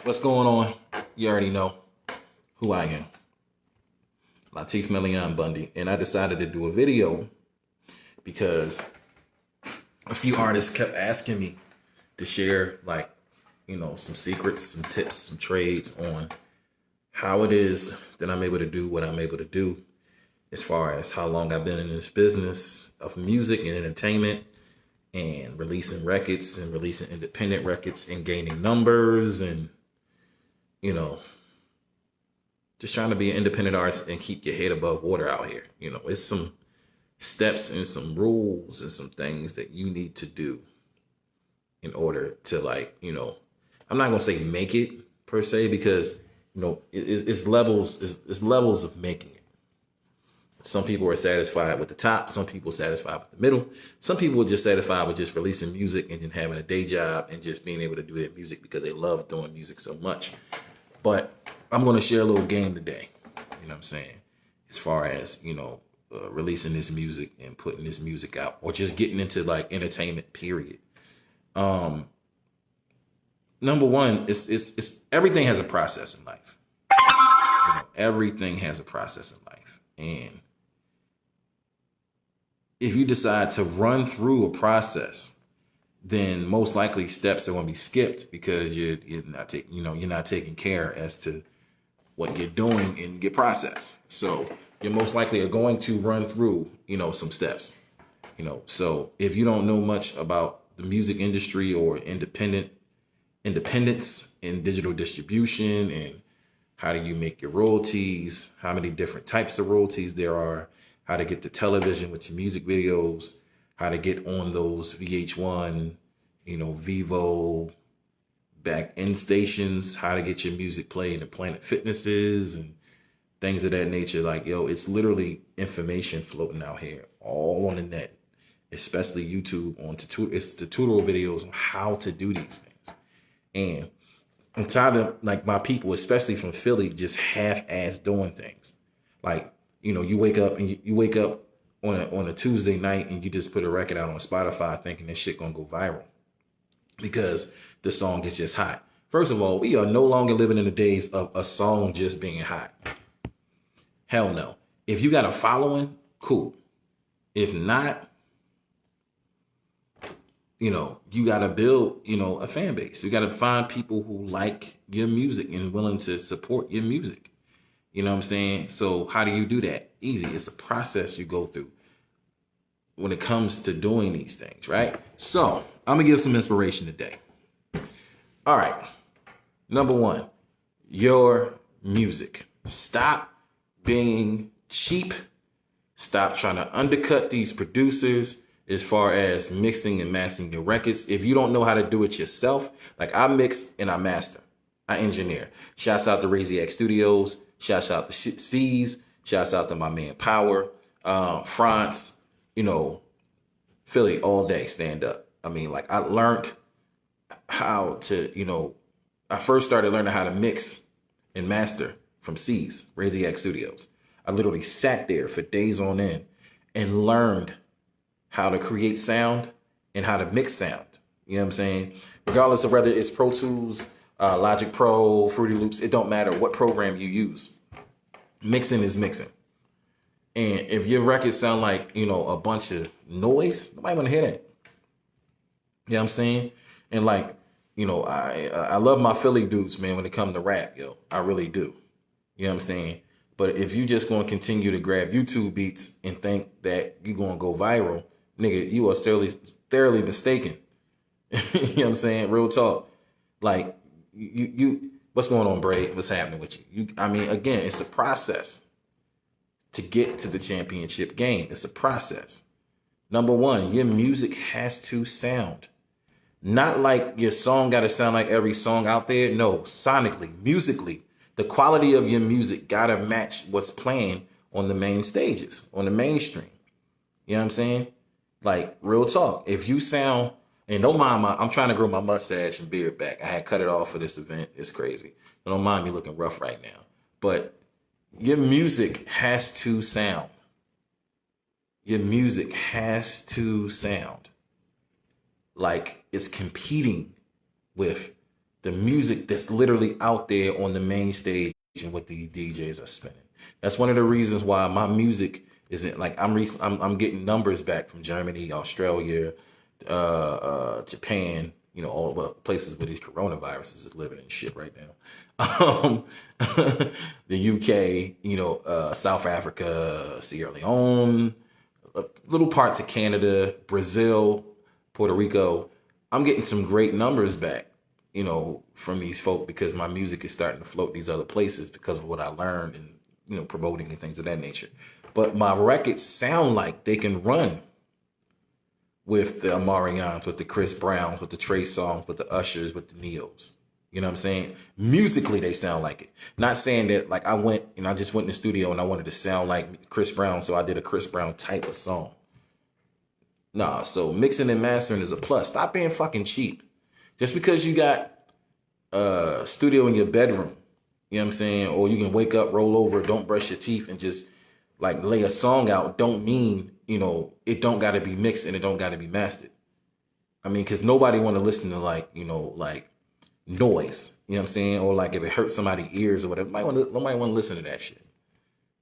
What's going on? You already know who I am. Latif Melian Bundy. And I decided to do a video because a few artists kept asking me to share some secrets, some tips, some trades on how it is that I'm able to do what I'm able to do as far as how long I've been in this business of music and entertainment and releasing records and releasing independent records and gaining numbers and, just trying to be an independent artist and keep your head above water out here. It's some steps and some rules and some things that you need to do in order to I'm not going to say make it per se, because, it's levels of making it. Some people are satisfied with the top. Some people are satisfied with the middle. Some people are just satisfied with just releasing music and just having a day job and just being able to do their music because they love doing music so much. But I'm going to share a little game today, you know what I'm saying, as far as, releasing this music and putting this music out or just getting into entertainment, period. Number one, it's everything has a process in life. Everything has a process in life. And if you decide to run through a process, then most likely steps are going to be skipped because you're not taking care as to what you're doing in your process. So you're most likely are going to run through, some steps, so if you don't know much about the music industry or independence in digital distribution and how do you make your royalties, how many different types of royalties there are, how to get to television with your music videos, how to get on those VH1, Vivo, back end stations, how to get your music played in Planet Fitnesses and things of that nature. It's literally information floating out here all on the net, especially YouTube it's tutorial videos on how to do these things. And I'm tired of my people, especially from Philly, just half-ass doing things. You wake up and you wake up on a Tuesday night and you just put a record out on Spotify thinking this shit gonna go viral because the song is just hot. First of all, we are no longer living in the days of a song just being hot. Hell no. If you got a following, cool. If not, you got to build, a fan base. You got to find people who like your music and willing to support your music. You know what I'm saying? So how do you do that? Easy. It's a process you go through when it comes to doing these things, right? So I'm going to give some inspiration today. All right. Number one, your music. Stop being cheap. Stop trying to undercut these producers as far as mixing and mastering your records. If you don't know how to do it yourself, I mix and I master. I engineer. Shouts out to Remarket Studios. Shouts out to C's. Shouts out to my man Power. France, Philly all day, stand up. I learned how to, I first started learning how to mix and master from C's, Remarket Studios. I literally sat there for days on end and learned how to create sound and how to mix sound. You know what I'm saying? Regardless of whether it's Pro Tools, Logic Pro, Fruity Loops, it don't matter what program you use. Mixing is mixing. And if your records sound like, a bunch of noise, nobody want to hear that. You know what I'm saying? And I love my Philly dudes, man, when it comes to rap, yo. I really do. You know what I'm saying? But if you just going to continue to grab YouTube beats and think that you're going to go viral, nigga, you are thoroughly mistaken. You know what I'm saying? Real talk. You what's going on, Bray? What's happening with you? Again, it's a process to get to the championship game. It's a process. Number one, your music has to sound. Not like your song got to sound like every song out there. No, sonically, musically, the quality of your music got to match what's playing on the main stages, on the mainstream. You know what I'm saying? Real talk. If you sound, and don't mind I'm trying to grow my mustache and beard back. I had cut it off for this event. It's crazy. Don't mind me looking rough right now. But your music has to sound. Your music has to sound like it's competing with the music that's literally out there on the main stage and what the DJs are spinning. That's one of the reasons why my music isn't like I'm getting numbers back from Germany, Australia, Japan, you know, all the places where these coronaviruses is living and shit right now. The UK, you know, South Africa, Sierra Leone, little parts of Canada, Brazil, Puerto Rico. I'm getting some great numbers back, you know, from these folk because my music is starting to float these other places because of what I learned and, you know, promoting and things of that nature. But my records sound like they can run with the Amarians, with the Chris Browns, with the Trey Songz, with the Ushers, with the Neos. You know what I'm saying? Musically, they sound like it. Not saying that like I went and I just went in the studio and I wanted to sound like Chris Brown, so I did a Chris Brown type of song. Nah, so mixing and mastering is a plus. Stop being fucking cheap. Just because you got a studio in your bedroom, you know what I'm saying? Or you can wake up, roll over, don't brush your teeth and just like lay a song out, don't mean, you know, it don't got to be mixed and it don't got to be mastered. I mean, because nobody want to listen to like, you know, like noise, you know what I'm saying? Or like if it hurts somebody's ears or whatever, nobody want to listen to that shit.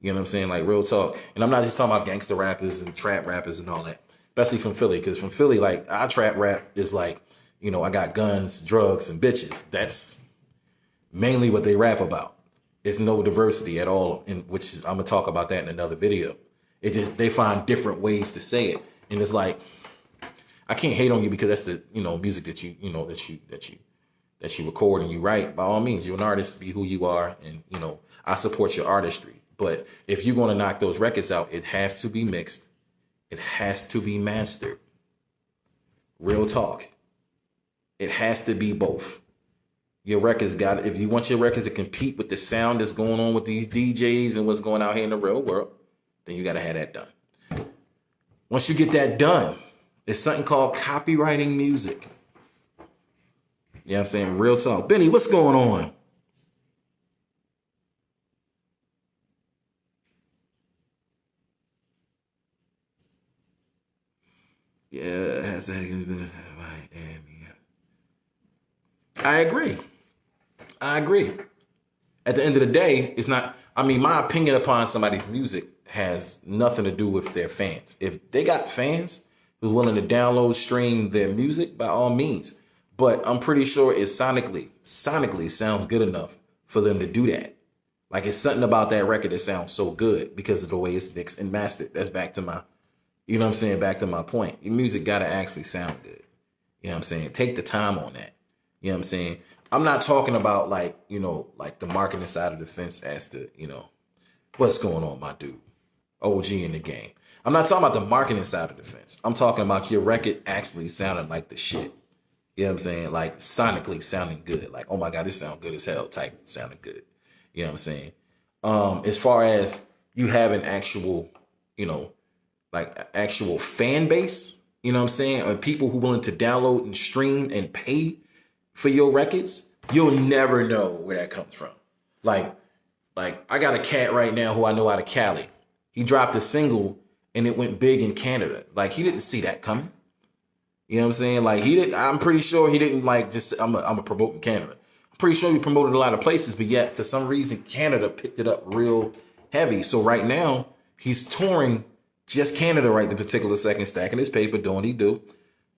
You know what I'm saying? Like real talk. And I'm not just talking about gangster rappers and trap rappers and all that, especially from Philly. Because from Philly, like our trap rap is like, you know, I got guns, drugs, and bitches. That's mainly what they rap about. It's no diversity at all, in which I'm gonna talk about that in another video. It just they find different ways to say it, and it's like I can't hate on you because that's the music that you record and you write. By all means, you're an artist. Be who you are, and I support your artistry. But if you're gonna knock those records out, it has to be mixed. It has to be mastered. Real talk. It has to be both. Your records got, if you want your records to compete with the sound that's going on with these DJs and what's going out here in the real world, then you got to have that done. Once you get that done, there's something called copywriting music. You know what I'm saying? Real talk. Benny, what's going on? Yeah, I agree. I agree. At the end of the day, it's not, I mean, my opinion upon somebody's music has nothing to do with their fans. If they got fans who's willing to download, stream their music, by all means. But I'm pretty sure it sonically sounds good enough for them to do that. Like it's something about that record that sounds so good because of the way it's mixed and mastered. That's back to my, you know what I'm saying? Back to my point. Your music got to actually sound good. You know what I'm saying? Take the time on that. You know what I'm saying? I'm not talking about like, like the marketing side of the fence as to, what's going on, my dude? OG in the game. I'm not talking about the marketing side of the fence. I'm talking about your record actually sounding like the shit. You know what I'm saying? Like sonically sounding good. Like, oh my God, this sounds good as hell type sounding good. You know what I'm saying? As far as you have an actual, like actual fan base, you know what I'm saying? Or people who willing to download and stream and pay for your records, you'll never know where that comes from. Like I got a cat right now who I know out of Cali. He dropped a single and it went big in Canada. Like he didn't see that coming. You know what I'm saying? Like I'm pretty sure he didn't like just, I'm a promoting Canada. I'm pretty sure he promoted a lot of places, but yet for some reason, Canada picked it up real heavy. So right now he's touring just Canada right the particular second, stacking his paper, doing what he do.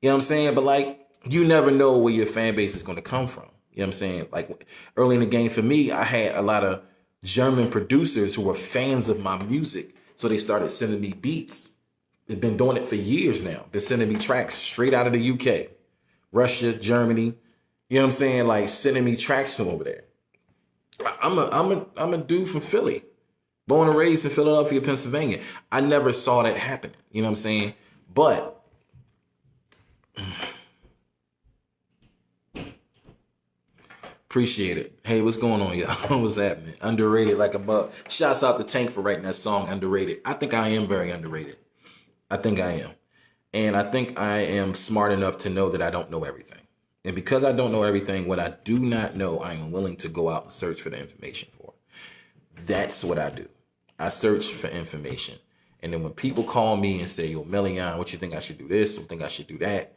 You know what I'm saying? But like, you never know where your fan base is going to come from. You know what I'm saying? Like early in the game for me, I had a lot of German producers who were fans of my music. So they started sending me beats. They've been doing it for years now. They're sending me tracks straight out of the UK, Russia, Germany. You know what I'm saying? Like sending me tracks from over there. I'm a dude from Philly, born and raised in Philadelphia, Pennsylvania. I never saw that happen. You know what I'm saying? But appreciate it. Hey, what's going on, y'all? What's happening? Underrated like a bug. Shouts out to Tank for writing that song, Underrated. I think I am very underrated. I think I am. And I think I am smart enough to know that I don't know everything. And because I don't know everything, what I do not know, I am willing to go out and search for the information for. That's what I do. I search for information. And then when people call me and say, yo, Melian, what you think I should do this? Or think I should do that?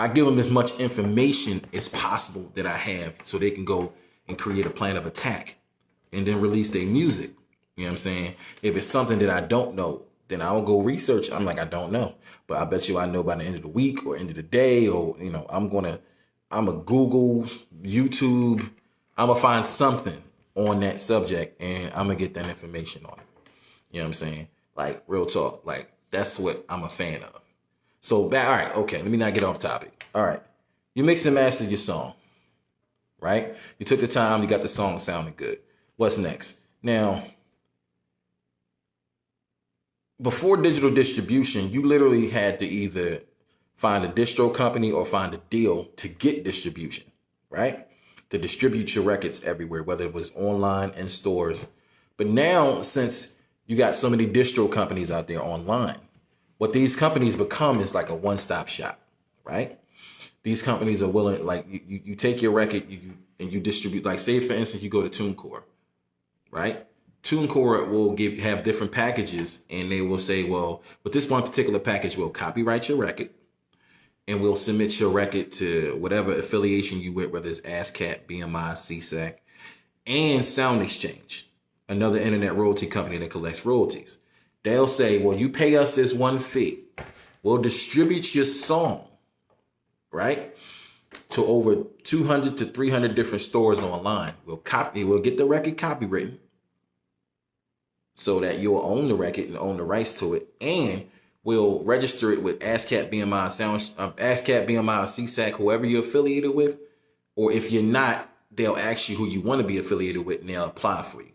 I give them as much information as possible that I have so they can go and create a plan of attack and then release their music. You know what I'm saying? If it's something that I don't know, then I will go research. I'm like, I don't know, but I bet you I know by the end of the week or end of the day, or, you know, I'm a Google, YouTube, I'm gonna find something on that subject and I'm gonna get that information on it. You know what I'm saying? Like, real talk. Like, that's what I'm a fan of. So, all right, okay, let me not get off topic. All right, you mixed and mastered your song, right? You took the time, you got the song sounding good. What's next? Now, before digital distribution, you literally had to either find a distro company or find a deal to get distribution, right? To distribute your records everywhere, whether it was online and stores. But now, since you got so many distro companies out there online, what these companies become is like a one-stop shop, right? These companies are willing, like you take your record and you distribute, like say for instance, you go to TuneCore, right? TuneCore will have different packages and they will say, well, with this one particular package, we'll copyright your record and we'll submit your record to whatever affiliation you with, whether it's ASCAP, BMI, CSAC, and Sound Exchange, another internet royalty company that collects royalties. They'll say, well, you pay us this one fee. We'll distribute your song, right, to over 200 to 300 different stores online. We'll get the record copywritten so that you'll own the record and own the rights to it. And we'll register it with ASCAP, BMI, ASCAP, BMI, CSAC, whoever you're affiliated with. Or if you're not, they'll ask you who you want to be affiliated with and they'll apply for you.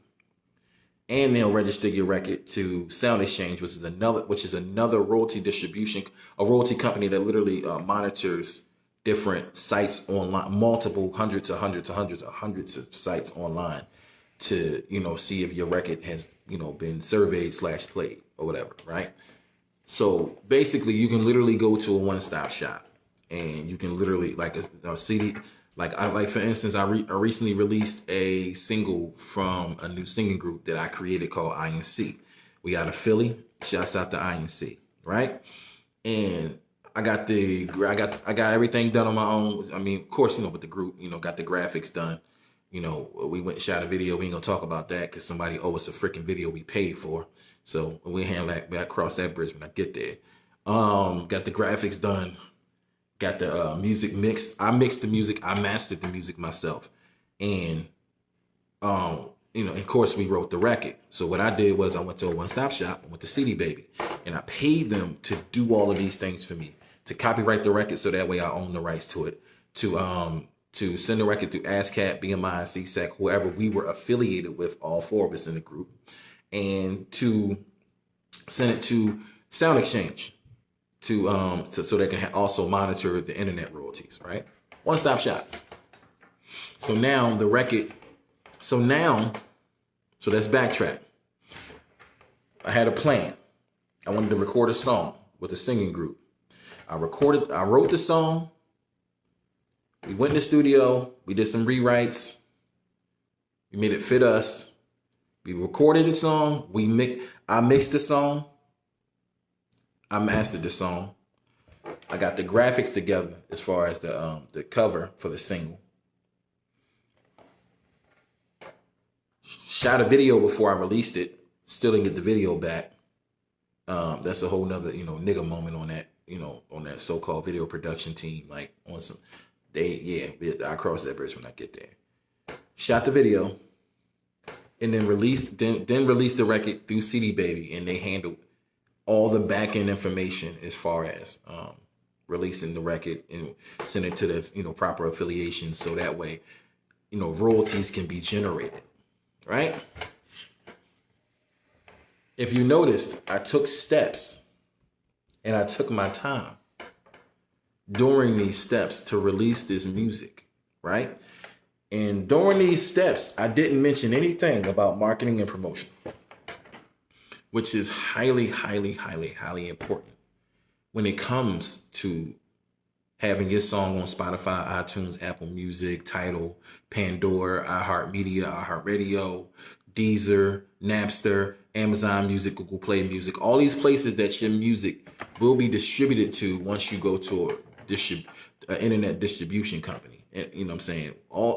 And they'll register your record to Sound Exchange, which is another royalty distribution, a royalty company that literally monitors different sites online, multiple hundreds of sites online to, you know, see if your record has, you know, been surveyed / played or whatever, right? So basically, you can literally go to a one-stop shop, and you can literally, like a CD. Like for instance, I recently released a single from a new singing group that I created called INC. We got a Philly. Shouts out to INC, right? And I got everything done on my own. I mean, of course, you know, with the group, you know, got the graphics done. You know, we went and shot a video. We ain't gonna talk about that because somebody owed us a freaking video we paid for. So we handle that. I cross that bridge when I get there. Got the graphics done. Got the music mixed. I mixed the music. I mastered the music myself. And, you know, of course, we wrote the record. So what I did was I went to a one-stop shop. I went to CD Baby. And I paid them to do all of these things for me. To copyright the record so that way I own the rights to it. To send the record through ASCAP, BMI, CSAC, whoever we were affiliated with, all four of us in the group. And to send it to Sound Exchange. So they can also monitor the internet royalties, right? One-stop shop. So now the record, so let's backtrack. I had a plan. I wanted to record a song with a singing group. I wrote the song. We went in the studio. We did some rewrites. We made it fit us. We recorded the song. I mixed the song. I mastered the song. I got the graphics together as far as the cover for the single. Shot a video before I released it. Still didn't get the video back. That's a whole nother, you know, nigga moment on that, you know, on that so-called video production team. Like on some, I cross that bridge when I get there. Shot the video, and then released the record through CD Baby, and they handled all the back-end information as far as releasing the record and send it to the, you know, proper affiliation, so that way, you know, royalties can be generated, right? If you noticed, I took steps and I took my time during these steps to release this music, right? And during these steps, I didn't mention anything about marketing and promotion, which is highly, highly, highly, highly important when it comes to having your song on Spotify, iTunes, Apple Music, Tidal, Pandora, iHeartMedia, iHeartRadio, Deezer, Napster, Amazon Music, Google Play Music, all these places that your music will be distributed to once you go to internet distribution company. And, you know what I'm saying?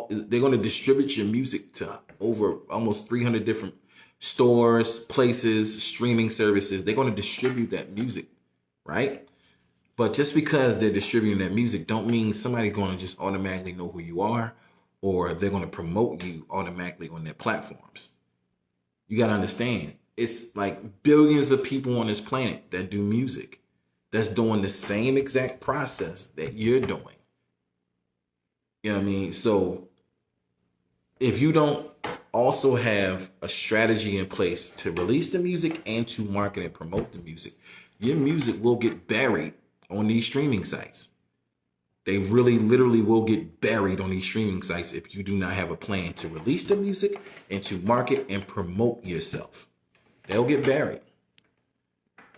They're going to distribute your music to over almost 300 different stores, places, streaming services. They're going to distribute that music, right? But just because they're distributing that music don't mean somebody's going to just automatically know who you are, or they're going to promote you automatically on their platforms. You got to understand, it's like billions of people on this planet that do music that's doing the same exact process that you're doing. You know what I mean? So if you don't also have a strategy in place to release the music and to market and promote the music, your music will get buried on these streaming sites. They really literally will get buried on these streaming sites if you do not have a plan to release the music and to market and promote yourself. They'll get buried.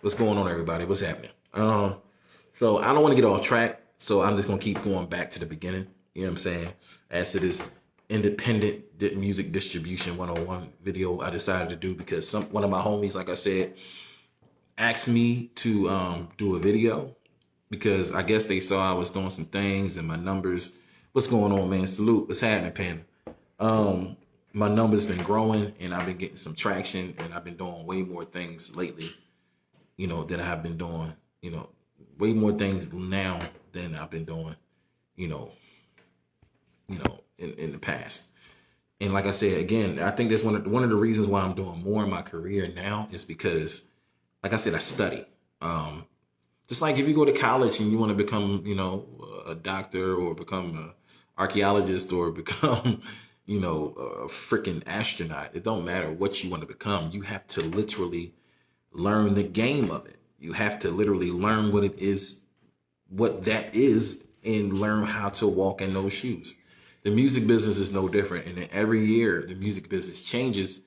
What's going on, everybody? What's happening? So I don't want to get off track, so I'm just going to keep going back to the beginning. You know what I'm saying? As to this independent music distribution 101 video I decided to do because one of my homies, like I said, asked me to do a video because I guess they saw I was doing some things and my numbers. What's going on, man? Salute. What's happening, Panda? My numbers been growing and I've been getting some traction and I've been doing way more things lately, you know, than I've been doing, you know, way more things now than I've been doing, you know, in the past. And like I said, again, I think that's one of the reasons why I'm doing more in my career now is because, like I said, I study. Just like if you go to college and you want to become, you know, a doctor or become an archaeologist or become, you know, a freaking astronaut, it don't matter what you want to become. You have to literally learn the game of it. You have to literally learn what it is, what that is, and learn how to walk in those shoes. The music business is no different. And then every year, the music business changes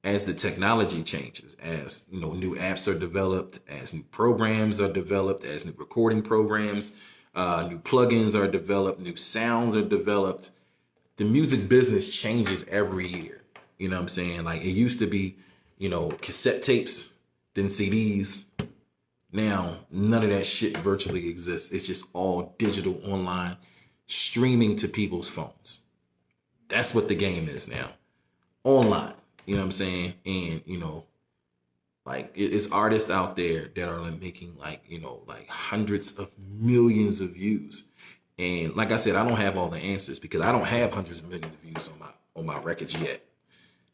as the technology changes, as, you know, new apps are developed, as new programs are developed, as new recording programs, new plugins are developed, new sounds are developed. The music business changes every year. You know what I'm saying? Like it used to be, you know, cassette tapes, then CDs. Now, none of that shit virtually exists. It's just all digital, online, streaming to people's phones. That's what the game is now. Online. You know what I'm saying? And, you know, like it's artists out there that are like making like, you know, like hundreds of millions of views. And like I said, I don't have all the answers because I don't have hundreds of millions of views on my records yet.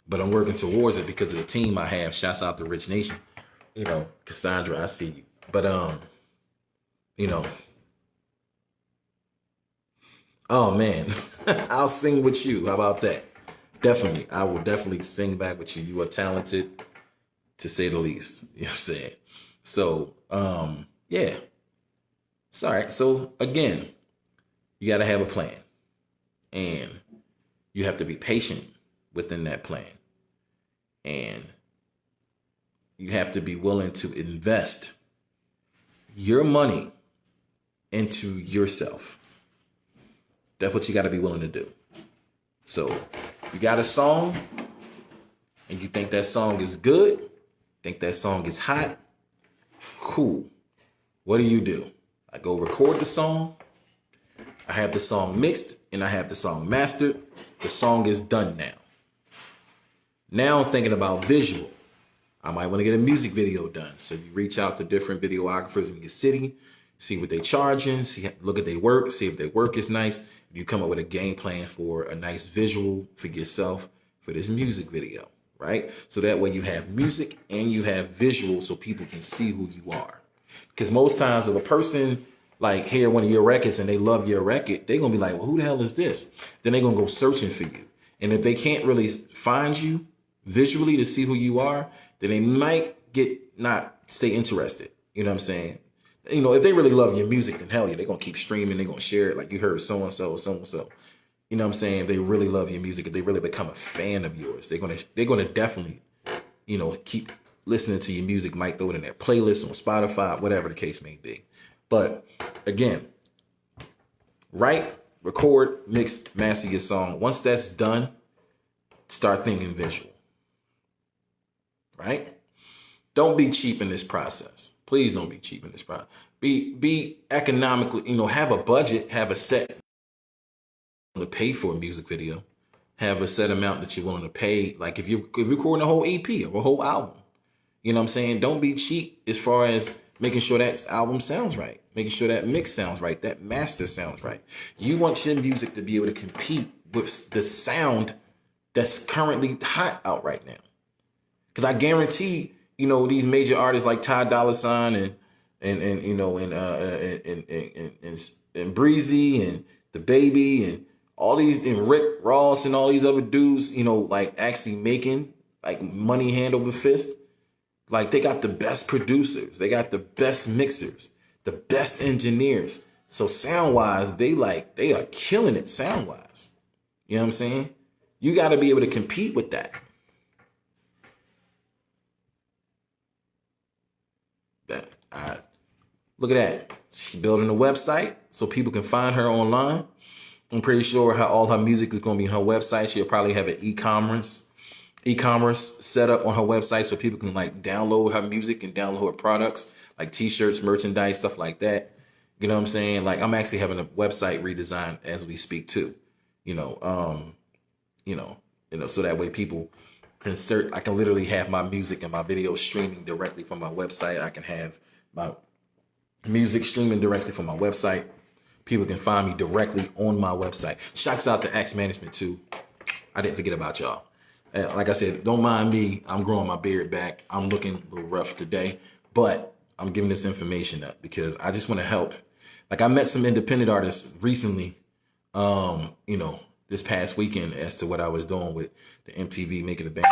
But I'm working towards it because of the team I have. Shouts out to Rich Nation. You know, Cassandra, I see you. But you know, oh man, I'll sing with you. How about that? Definitely. I will definitely sing back with you. You are talented, to say the least. You know what I'm saying? So, yeah. It's all right. So, again, you got to have a plan. And you have to be patient within that plan. And you have to be willing to invest your money into yourself. That's what you got to be willing to do. So, you got a song and you think that song is good, think that song is hot, cool. What do? I go record the song. I have the song mixed and I have the song mastered. The song is done now. Now I'm thinking about visual. I might want to get a music video done. So you reach out to different videographers in your city, see what they charging, look at their work, see if their work is nice. You come up with a game plan for a nice visual for yourself for this music video, right? So that way you have music and you have visual so people can see who you are. Because most times if a person like hear one of your records and they love your record, they're going to be like, well, who the hell is this? Then they're going to go searching for you. And if they can't really find you visually to see who you are, then they might not stay interested. You know what I'm saying? You know, if they really love your music, then hell yeah, they're going to keep streaming. They're going to share it like you heard so-and-so, so-and-so. You know what I'm saying? If they really love your music, if they really become a fan of yours, they're going to definitely, you know, keep listening to your music, might throw it in their playlist on Spotify, whatever the case may be. But again, write, record, mix, master your song. Once that's done, start thinking visual, right? Don't be cheap in this process. Please don't be cheap in this process. Be economically, have a budget, have a set to pay for a music video, have a set amount that you're willing to pay. Like if you're recording a whole EP or a whole album, you know what I'm saying? Don't be cheap as far as making sure that album sounds right, making sure that mix sounds right, that master sounds right. You want your music to be able to compete with the sound that's currently hot out right now. Because I guarantee, these major artists like Ty Dolla $ign and Breezy and The Baby and all these, and Rick Ross and all these other dudes, like actually making like money hand over fist. Like they got the best producers, they got the best mixers, the best engineers. So sound wise, they are killing it sound wise. You know what I'm saying? You got to be able to compete with that. Look at that. She's building a website so people can find her online. I'm pretty sure all her music is going to be on her website. She'll probably have an e-commerce set up on her website so people can like download her music and download her products like t-shirts, merchandise, stuff like that. You know what I'm saying? Like I'm actually having a website redesigned as we speak too. So that way people can search. I can literally have my music and my videos streaming directly from my website. I can have my music streaming directly from my website. People can find me directly on my website. Shouts out to Axe Management too. I didn't forget about y'all. Like I said, don't mind me. I'm growing my beard back. I'm looking a little rough today, but I'm giving this information up because I just want to help. Like I met some independent artists recently, this past weekend as to what I was doing with the MTV Making a Band.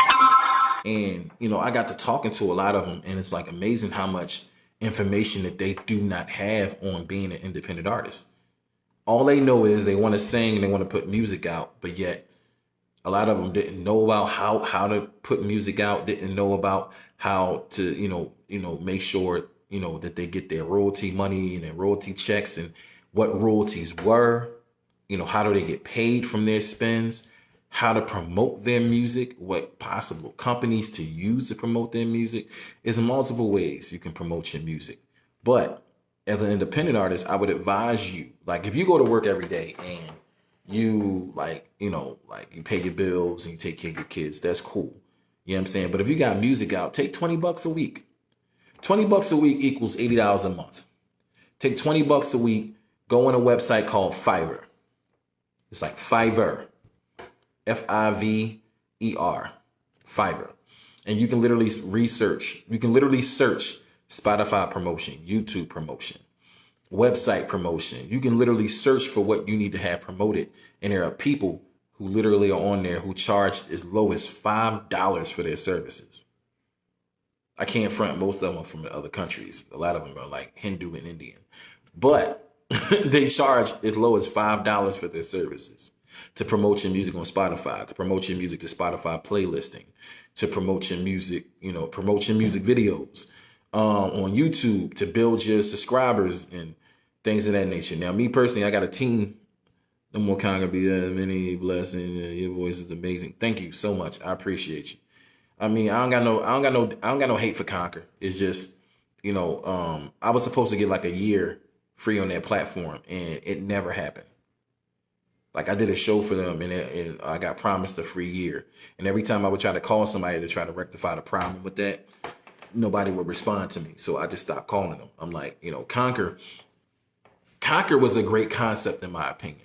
And, I got to talking to a lot of them, and it's like amazing how much information that they do not have on being an independent artist. All they know is they want to sing and they want to put music out, but yet a lot of them didn't know about how to put music out, didn't know about how to, make sure, that they get their royalty money and their royalty checks and what royalties were, how do they get paid from their spins, how to promote their music, what possible companies to use to promote their music. There's multiple ways you can promote your music. But as an independent artist, I would advise you, like if you go to work every day and you you pay your bills and you take care of your kids, that's cool. You know what I'm saying? But if you got music out, take $20 a week. $20 a week equals $80 a month. Take $20 a week, go on a website called Fiverr. It's like Fiverr, Fiver, Fiverr. And you can literally search Spotify promotion, YouTube promotion, website promotion. You can literally search for what you need to have promoted. And there are people who literally are on there who charge as low as $5 for their services. I can't front, most of them are from other countries. A lot of them are like Hindu and Indian. But they charge as low as $5 for their services to promote your music on Spotify, to promote your music to Spotify playlisting, to promote your music, promote your music videos on YouTube, to build your subscribers and things of that nature. Now, me personally, I got a team. No more Conga be many blessings. Your voice is amazing. Thank you so much. I appreciate you. I mean, I don't got no hate for Conquer. It's just, I was supposed to get like a year free on that platform, and it never happened. Like I did a show for them, and I got promised a free year. And every time I would try to call somebody to try to rectify the problem with that, nobody would respond to me. So I just stopped calling them. I'm like, Conquer was a great concept in my opinion.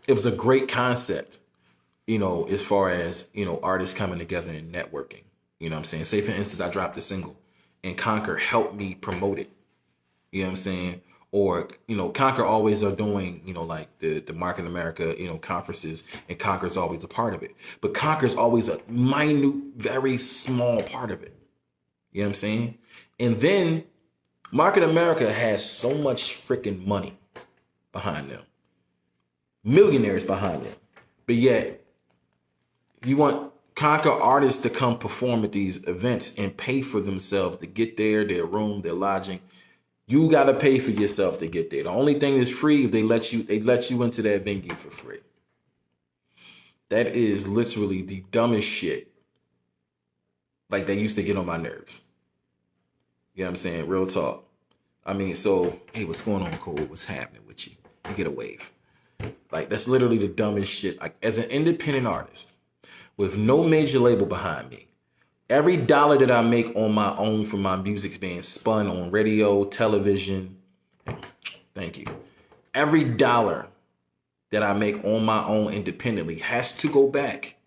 It was a great concept, as far as, artists coming together and networking. You know what I'm saying? Say, for instance, I dropped a single and Conquer helped me promote it. You know what I'm saying? Or, Conquer always are doing, like the Market America, conferences, and Conquer's always a part of it. But Conquer's always a minute, very small part of it. You know what I'm saying? And then Market America has so much freaking money behind them. Millionaires behind them. But yet, you want Conquer artists to come perform at these events and pay for themselves to get there, their room, their lodging. You got to pay for yourself to get there. The only thing that's free, if they let you into that venue for free. That is literally the dumbest shit. Like, they used to get on my nerves. You know what I'm saying? Real talk. I mean, so, hey, what's going on, Cole? What's happening with you? You get a wave. Like, that's literally the dumbest shit. Like, as an independent artist with no major label behind me, every dollar that I make on my own from my music's being spun on radio, television, thank you. Every dollar that I make on my own independently has to go back.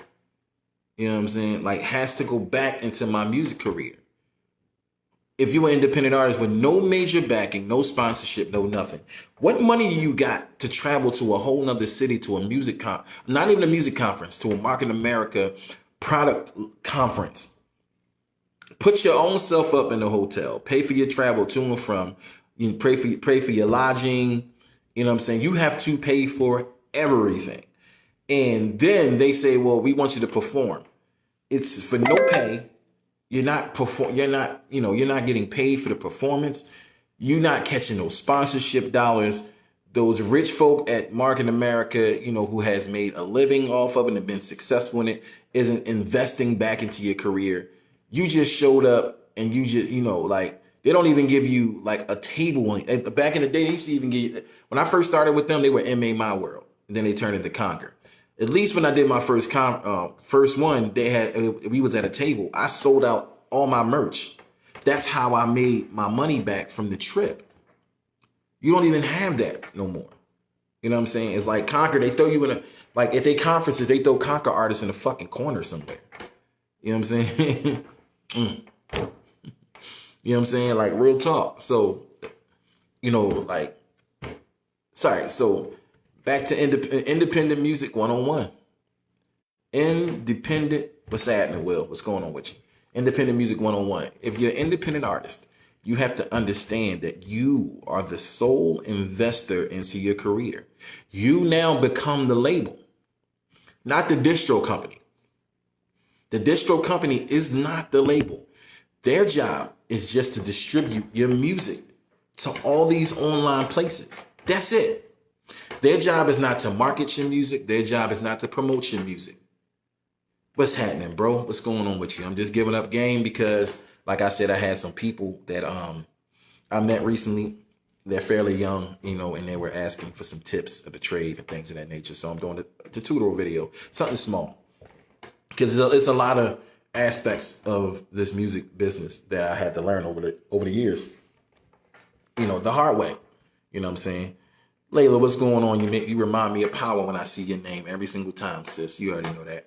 You know what I'm saying? Like, has to go back into my music career. If you're an independent artist with no major backing, no sponsorship, no nothing, what money you got to travel to a whole nother city to a music not even a music conference, to a Market America product conference? Put your own self up in the hotel, pay for your travel to and from, you pay for your lodging. You know what I'm saying? You have to pay for everything. And then they say, well, we want you to perform. It's for no pay. You're not getting paid for the performance. You're not catching those sponsorship dollars. Those rich folk at Market America, who has made a living off of it and been successful in it, isn't investing back into your career. You just showed up and you just, they don't even give you like a table. Back in the day, they used to even give, when I first started with them, they were MA My World. And then they turned into Conquer. At least when I did my first one, we was at a table. I sold out all my merch. That's how I made my money back from the trip. You don't even have that no more. You know what I'm saying? It's like Conquer, they throw you in at their conferences, they throw Conquer artists in a fucking corner somewhere. You know what I'm saying? You know what I'm saying? Like, real talk. So, so back to independent music 101. What's happening, Will? What's going on with you? Independent music 101. If you're an independent artist, you have to understand that you are the sole investor into your career. You now become the label, not the distro company. The distro company is not the label. Their job is just to distribute your music to all these online places. That's it. Their job is not to market your music. Their job is not to promote your music. What's happening, bro? What's going on with you? I'm just giving up game because, like I said, I had some people that I met recently. They're fairly young, and they were asking for some tips of the trade and things of that nature. So I'm doing the tutorial video, something small, because it's a lot of aspects of this music business that I had to learn over the years, the hard way. You know what I'm saying? Layla, what's going on? You remind me of Power when I see your name every single time, sis. You already know that.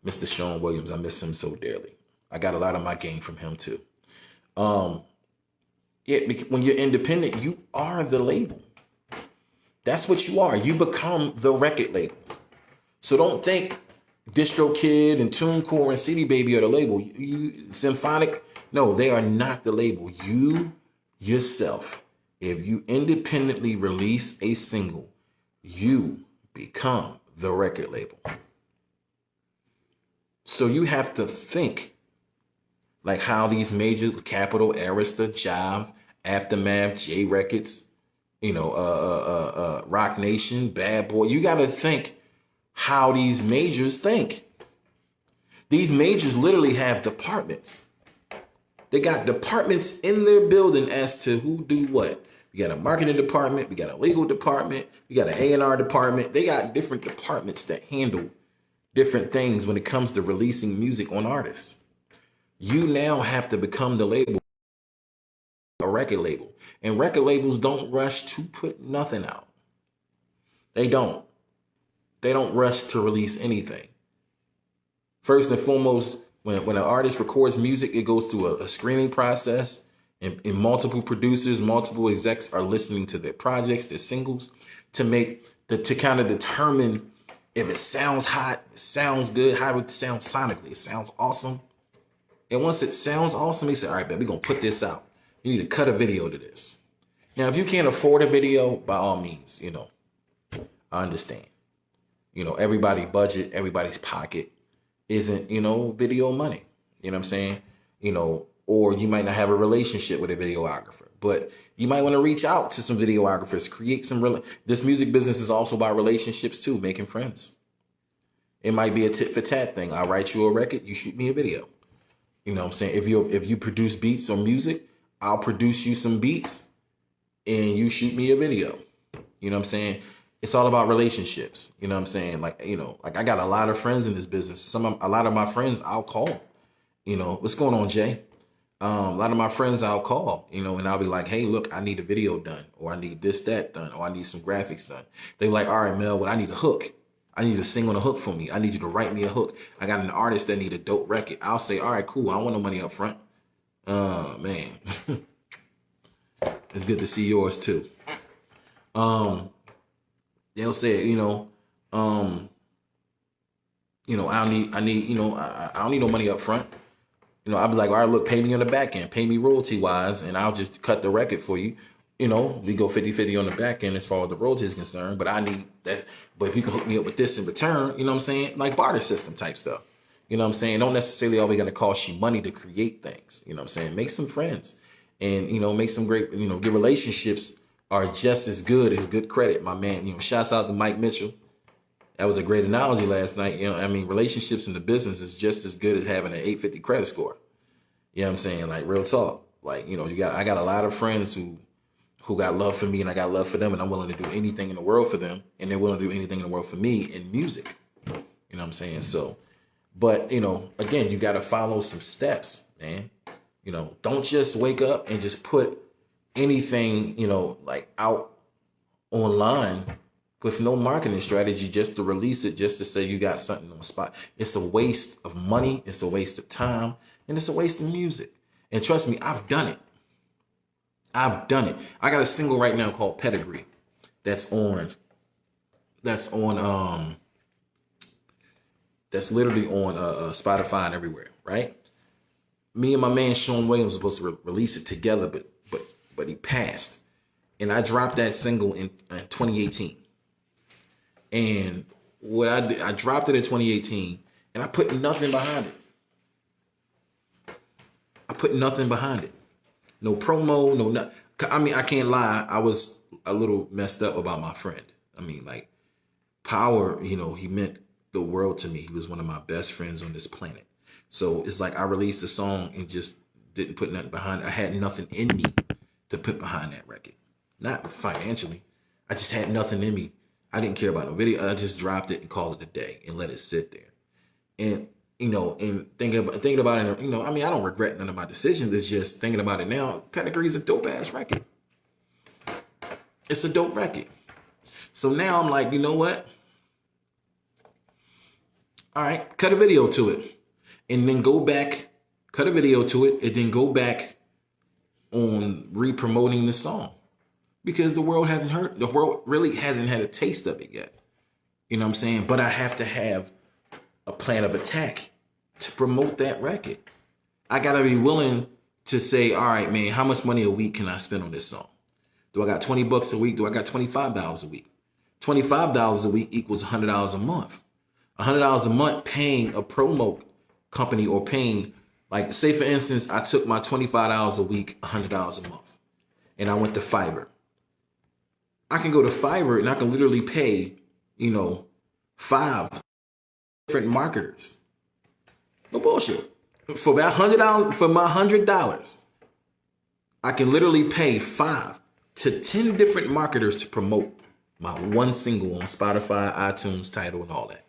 Mr. Sean Williams, I miss him so dearly. I got a lot of my game from him too. When you're independent, you are the label. That's what you are. You become the record label. So don't think DistroKid and TuneCore and CD Baby are the label. Symphonic, no, they are not the label. You yourself, if you independently release a single, you become the record label. So you have to think like how these major Capitol, Arista, Jive, Aftermath, J Records, Rock Nation, Bad Boy. You got to think how these majors think. These majors literally have departments. They got departments in their building as to who do what. We got a marketing department. We got a legal department. We got an A&R department. They got different departments that handle different things when it comes to releasing music on artists. You now have to become the label, a record label. And record labels don't rush to put nothing out. They don't. They don't rush to release anything. First and foremost, when an artist records music, it goes through a screening process, and multiple producers, multiple execs are listening to their projects, their singles, to kind of determine if it sounds hot, it sounds good, how it sounds sonically. It sounds awesome. And once it sounds awesome, he said, all right, man, we're going to put this out. You need to cut a video to this. Now, if you can't afford a video, by all means, I understand. Everybody's budget, everybody's pocket isn't, video money. You know what I'm saying? Or you might not have a relationship with a videographer, but you might want to reach out to some videographers, create this music business is also about relationships too, making friends. It might be a tit for tat thing. I'll write you a record, you shoot me a video. You know what I'm saying? If you produce beats or music, I'll produce you some beats and you shoot me a video. You know what I'm saying? It's all about relationships. You know what I'm saying? Like, like I got a lot of friends in this business. A lot of my friends I'll call. What's going on, Jay? A lot of my friends I'll call, and I'll be like, hey, look, I need a video done, or I need this, that done, or I need some graphics done. They're like, all right, Mel, well, I need a hook. I need to sing on a hook for me. I need you to write me a hook. I got an artist that need a dope record. I'll say, all right, cool. I don't want no money up front. Man, it's good to see yours too. They'll say, I don't need no money up front. I'll be like, all right, look, pay me on the back end, pay me royalty wise, and I'll just cut the record for you. We go 50-50 on the back end as far as the royalty is concerned, but I need that. But if you can hook me up with this in return, you know what I'm saying? Like barter system type stuff. You know what I'm saying? Don't necessarily always going to cost you money to create things. You know what I'm saying? Make some friends and, make some great, good relationships are just as good as good credit, my man. Shouts out to Mike Mitchell. That was a great analogy last night. Relationships in the business is just as good as having an 850 credit score. You know what I'm saying? Like real talk. Like, I got a lot of friends who got love for me and I got love for them and I'm willing to do anything in the world for them and they're willing to do anything in the world for me in music. You know what I'm saying? So, but, again, you got to follow some steps, man. Don't just wake up and just put anything, like out online with no marketing strategy just to release it, just to say you got something on the spot. It's a waste of money. It's a waste of time. And it's a waste of music. And trust me, I've done it. I got a single right now called Pedigree. That's literally on Spotify and everywhere, right? Me and my man Sean Williams were supposed to release it together, but he passed. And I dropped that single in 2018. And what I did, I dropped it in 2018 and I put nothing behind it. No promo, no nothing. I mean, I can't lie. I was a little messed up about my friend. I mean, like Power, he meant the world to me. He was one of my best friends on this planet. So it's like I released a song and just didn't put nothing behind it. I had nothing in me to put behind that record. Not financially. I just had nothing in me. I didn't care about no video. I just dropped it and called it a day and let it sit there. And, and thinking about it, I don't regret none of my decisions. It's just thinking about it now. Pedigree's a dope ass record. It's a dope record. So now I'm like, you know what? All right, cut a video to it and then go back, cut a video to it and then go back on re-promoting the song. Because the world really hasn't had a taste of it yet. You know what I'm saying? But I have to have a plan of attack to promote that record. I got to be willing to say, all right, man, how much money a week can I spend on this song? Do I got $20 a week? Do I got $25 a week? $25 a week equals $100 a month. $100 a month paying a promo company or paying, like, say, for instance, I took my $25 a week, $100 a month, and I went to Fiverr. I can go to Fiverr and I can literally pay, 5 different marketers. No bullshit. For that $100, for my $100, I can literally pay 5 to 10 different marketers to promote my one single on Spotify, iTunes, Tidal, and all that.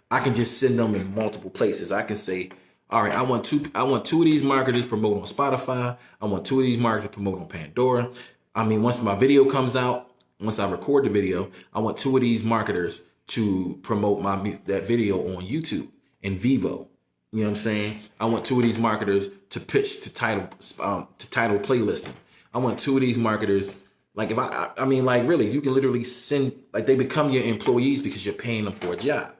I can just send them in multiple places. I can say, all right, I want two of these marketers promote on Spotify. I want 2 of these marketers promote on Pandora. I mean, once my video comes out, once I record the video, I want 2 of these marketers to promote that video on YouTube and Vivo. You know what I'm saying? I want 2 of these marketers to pitch to title playlisting. I want 2 of these marketers, like I mean, like really, you can literally send, like they become your employees because you're paying them for a job.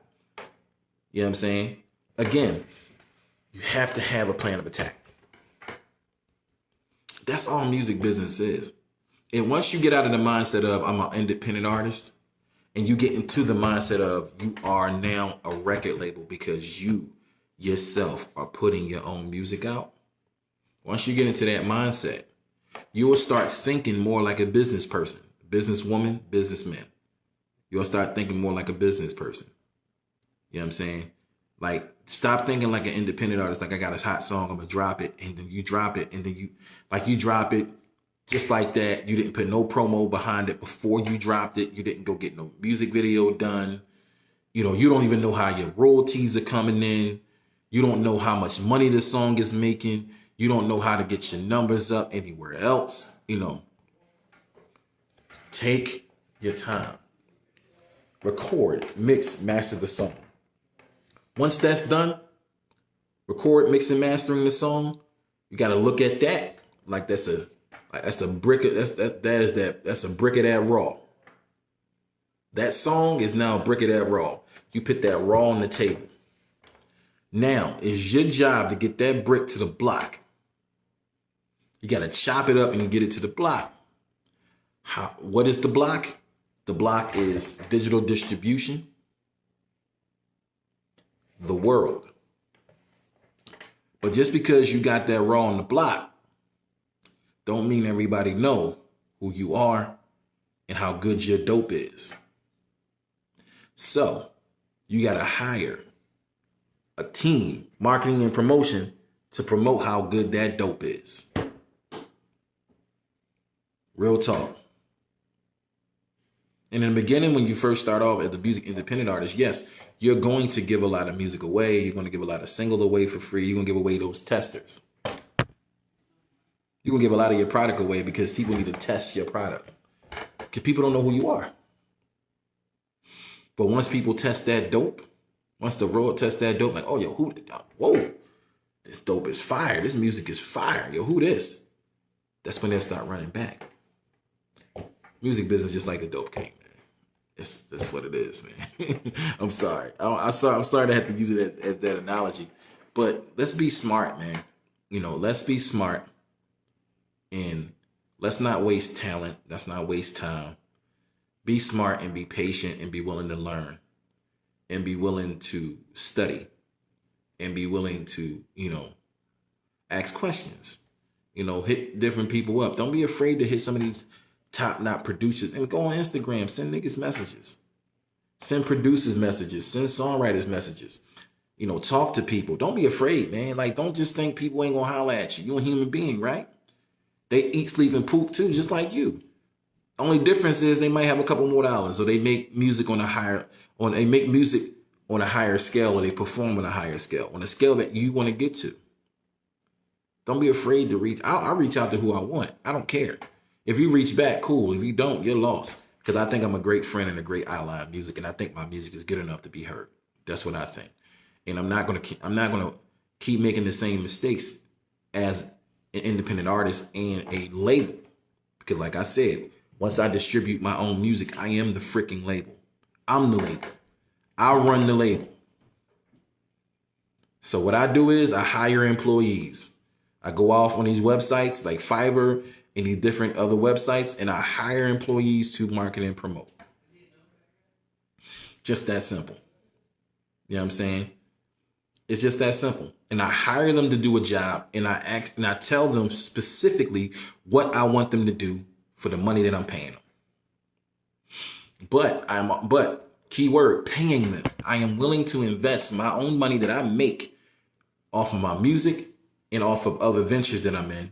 You know what I'm saying? Again, you have to have a plan of attack. That's all music business is. And once you get out of the mindset of I'm an independent artist and you get into the mindset of you are now a record label because you yourself are putting your own music out. Once you get into that mindset, you will start thinking more like a business person, businesswoman, businessman. You'll start thinking more like a business person. You know what I'm saying? Like, stop thinking like an independent artist. Like, I got a hot song, I'm gonna drop it, and then you drop it, and then you drop it Just like that, you didn't put no promo behind it before you dropped it. You didn't go get no music video done. You know, you don't even know how your royalties are coming in. You don't know how much money the song is making. You don't know how to get your numbers up anywhere else. You know, take your time. Record, mix, master the song. Once that's done, record, mix, and mastering the song. You got to look at that like that's a brick. That's a brick of that raw. That song is now a brick of that raw. You put that raw on the table. Now it's your job to get that brick to the block. You got to chop it up and get it to the block. What is the block? The block is digital distribution, the world. But just because you got that raw on the block, don't mean everybody know who you are and how good your dope is. So you got to hire a team, marketing and promotion, to promote how good that dope is. Real talk. And in the beginning, when you first start off as a music independent artist, yes, you're going to give a lot of music away. You're going to give a lot of singles away for free. You're going to give away those testers. You're going to give a lot of your product away because people need to test your product. Because people don't know who you are. But once people test that dope, once the world tests that dope, like, oh, yo, whoa, this dope is fire. This music is fire. Yo, who this? That's when they'll start running back. Music business just like the dope game, man. That's what it is, man. I'm sorry. I'm sorry to have to use it as that analogy. But let's be smart, man. You know, let's be smart. And let's not waste talent. Let's not waste time. Be smart and be patient and be willing to learn. And be willing to study. And be willing to, you know, ask questions. You know, hit different people up. Don't be afraid to hit some of these top-notch producers and go on Instagram, send niggas messages, send producers messages, send songwriters messages, you know, talk to people. Don't be afraid, man. Like, don't just think people ain't gonna holler at you. You're a human being, right? They eat, sleep, and poop too, just like you. Only difference is they might have a couple more dollars, or they make music on a higher scale, or they perform on a higher scale, on a scale that you want to get to. Don't be afraid to reach. I'll reach out to who I want. I don't care. If you reach back, cool. If you don't, you're lost. Because I think I'm a great friend and a great ally of music, and I think my music is good enough to be heard. That's what I think. And I'm not gonna keep making the same mistakes as an independent artist and a label. Because like I said, once I distribute my own music, I am the freaking label. I'm the label. I run the label. So what I do is I hire employees. I go off on these websites like Fiverr and these different other websites, and I hire employees to market and promote. Just that simple. You know what I'm saying? It's just that simple. And I hire them to do a job, and I tell them specifically what I want them to do for the money that I'm paying them. But keyword, paying them. I am willing to invest my own money that I make off of my music and off of other ventures that I'm in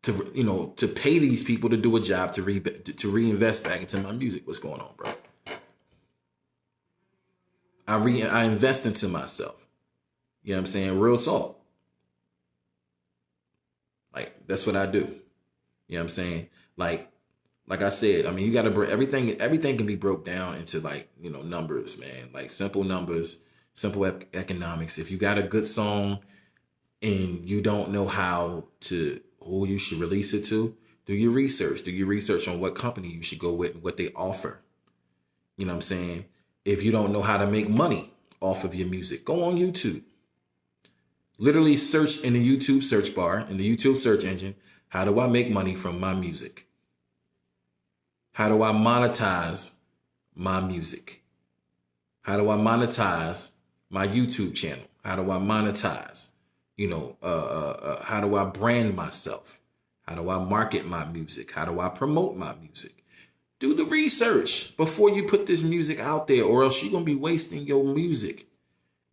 to pay these people to do a job to reinvest back into my music. What's going on, bro? I invest into myself. You know what I'm saying? Real talk. Like, that's what I do. You know what I'm saying? Like I said, I mean, you got to everything can be broke down into, like, you know, numbers, man. Like simple numbers, simple economics. If you got a good song and you don't know who you should release it to, do your research. Do your research on what company you should go with and what they offer. You know what I'm saying? If you don't know how to make money off of your music, go on YouTube. Literally search in the YouTube search bar, in the YouTube search engine, how do I make money from my music? How do I monetize my music? How do I monetize my YouTube channel? How do I monetize? How do I brand myself? How do I market my music? How do I promote my music? Do the research before you put this music out there, or else you're going to be wasting your music.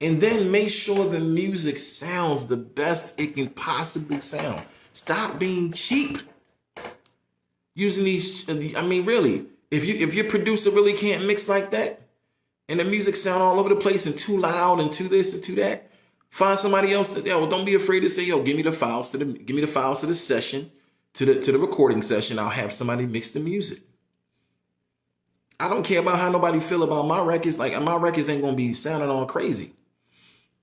And then make sure the music sounds the best it can possibly sound. Stop being cheap. Using these, I mean, really, if your producer really can't mix like that, and the music sound all over the place and too loud and too this and too that, find somebody else that, yo, don't be afraid to say, yo, give me the files to the session, to the recording session. I'll have somebody mix the music. I don't care about how nobody feel about my records. Like, my records ain't gonna be sounding all crazy.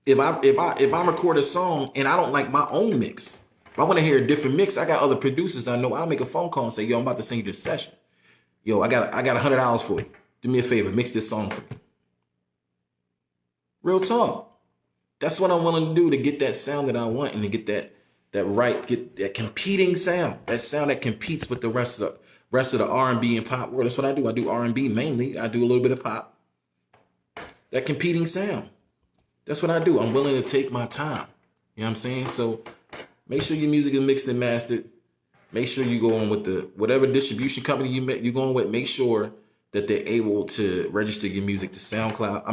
If I record a song and I don't like my own mix, if I want to hear a different mix, I got other producers I know. I'll make a phone call and say, yo, I'm about to send you this session. Yo, I got $100 for you. Do me a favor, mix this song for me. Real talk. That's what I'm willing to do to get that sound that I want and to get get that competing sound. That sound that competes with the rest of the R&B and pop world. That's what I do. I do R&B mainly. I do a little bit of pop. That competing sound. That's what I do. I'm willing to take my time. You know what I'm saying? So make sure your music is mixed and mastered. Make sure you go on with whatever distribution company you're going with. Make sure that they're able to register your music to SoundCloud.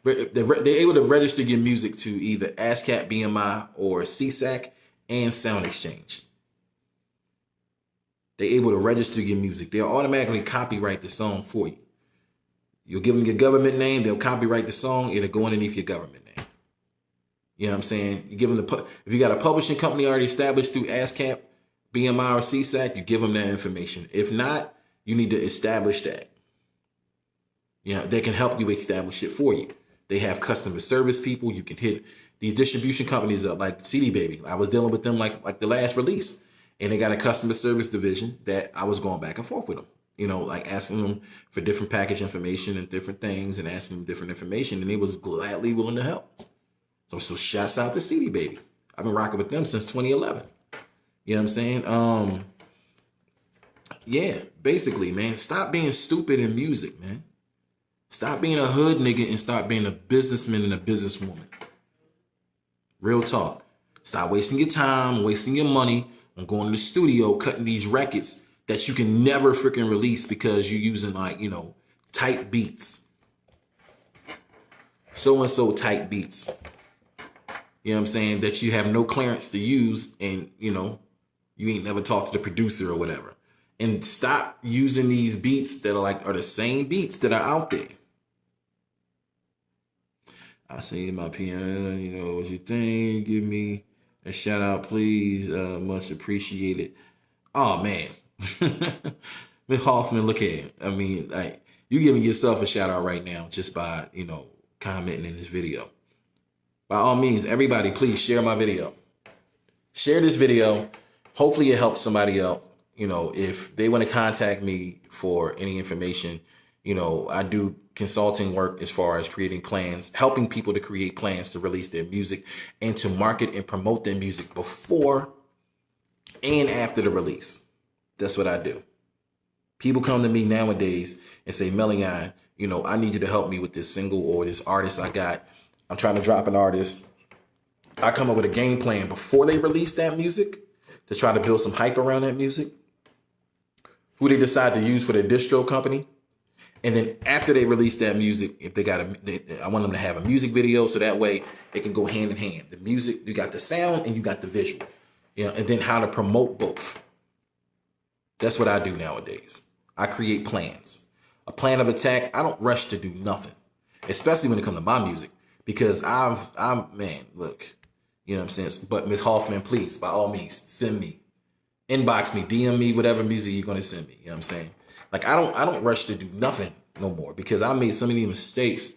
They're able to register your music to either ASCAP, BMI, or CSAC and Sound Exchange. They're able to register your music. They'll automatically copyright the song for you. You'll give them your government name. They'll copyright the song. It'll go underneath your government name. You know what I'm saying? You give them if you got a publishing company already established through ASCAP, BMI, or CSAC, you give them that information. If not, you need to establish that. You know, they can help you establish it for you. They have customer service people. You can hit these distribution companies up, like CD Baby. I was dealing with them like the last release, and they got a customer service division that I was going back and forth with them. You know, like asking them for different package information and different things, and asking them different information, and they was gladly willing to help. So shouts out to CD Baby. I've been rocking with them since 2011. You know what I'm saying? Yeah, basically, man, stop being stupid in music, man. Stop being a hood nigga and start being a businessman and a businesswoman. Real talk. Stop wasting your time, wasting your money on going to the studio, cutting these records that you can never freaking release because you're using, like, you know, tight beats. So-and-so tight beats. You know what I'm saying? That you have no clearance to use, and, you know, you ain't never talked to the producer or whatever. And stop using these beats that are the same beats that are out there. I see my piano, you know, what you think? Give me a shout out, please. Much appreciated. Oh, man. Miss Hoffman, look here. I mean, like, you giving yourself a shout out right now just by, you know, commenting in this video. By all means, everybody, please share my video. Share this video. Hopefully it helps somebody else. You know, if they want to contact me for any information, you know, I do consulting work as far as creating plans, helping people to create plans to release their music and to market and promote their music before and after the release. That's what I do. People come to me nowadays and say, Melion, you know, I need you to help me with this single or this artist I got. I'm trying to drop an artist. I come up with a game plan before they release that music to try to build some hype around that music, who they decide to use for their distro company. And then after they release that music, if they got I want them to have a music video, so that way it can go hand in hand. The music, you got the sound and you got the visual, you know, and then how to promote both. That's what I do nowadays. I create plans, a plan of attack. I don't rush to do nothing, especially when it comes to my music, because man, look, you know what I'm saying? But Miss Hoffman, please, by all means, send me, inbox me, DM me, whatever music you're going to send me. You know what I'm saying? Like, I don't rush to do nothing no more, because I made so many mistakes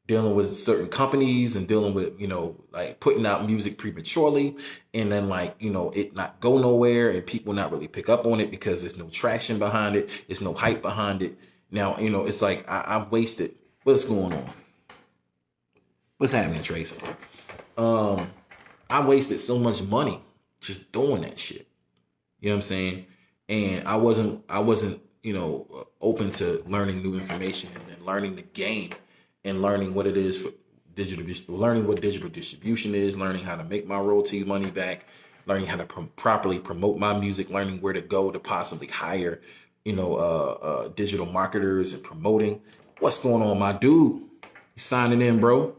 dealing with certain companies and dealing with, you know, like putting out music prematurely and then, like, you know, it not go nowhere and people not really pick up on it because there's no traction behind it. There's no hype behind it. Now, you know, it's like I've wasted. What's going on? What's happening, Trace? I wasted so much money just doing that shit. You know what I'm saying? And I wasn't, you know, open to learning new information and then learning the game and learning what it is for learning what digital distribution is, learning how to make my royalties money back, learning how to properly promote my music, learning where to go to possibly hire, you know, digital marketers and promoting. What's going on, my dude? You signing in, bro?